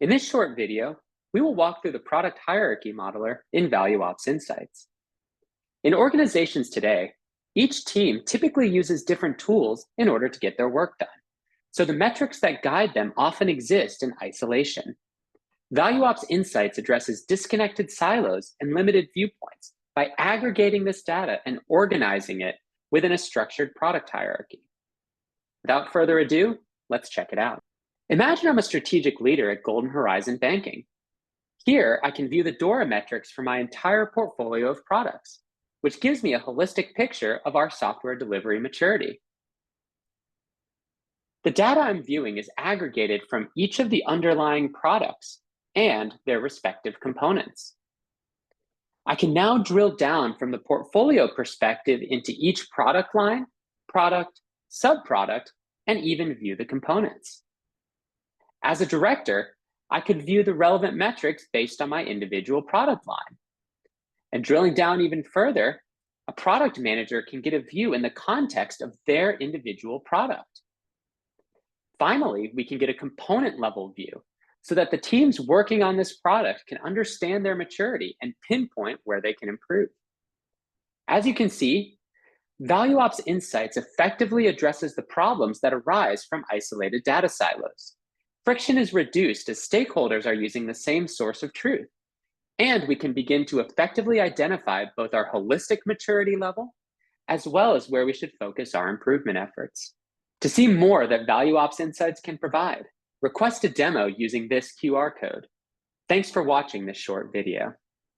In this short video, we will walk through the product hierarchy modeler in ValueOps Insights. In organizations today, each team typically uses different tools in order to get their work done, so the metrics that guide them often exist in isolation. ValueOps Insights addresses disconnected silos and limited viewpoints by aggregating this data and organizing it within a structured product hierarchy. Without further ado, let's check it out. Imagine I'm a strategic leader at Golden Horizon Banking. Here, I can view the DORA metrics for my entire portfolio of products, which gives me a holistic picture of our software delivery maturity. The data I'm viewing is aggregated from each of the underlying products and their respective components. I can now drill down from the portfolio perspective into each product line, product, subproduct, and even view the components. As a director, I could view the relevant metrics based on my individual product line. And drilling down even further, a product manager can get a view in the context of their individual product. Finally, we can get a component level view so that the teams working on this product can understand their maturity and pinpoint where they can improve. As you can see, ValueOps Insights effectively addresses the problems that arise from isolated data silos. Friction is reduced as stakeholders are using the same source of truth, and we can begin to effectively identify both our holistic maturity level as well as where we should focus our improvement efforts. To see more that ValueOps Insights can provide, request a demo using this QR code. Thanks for watching this short video.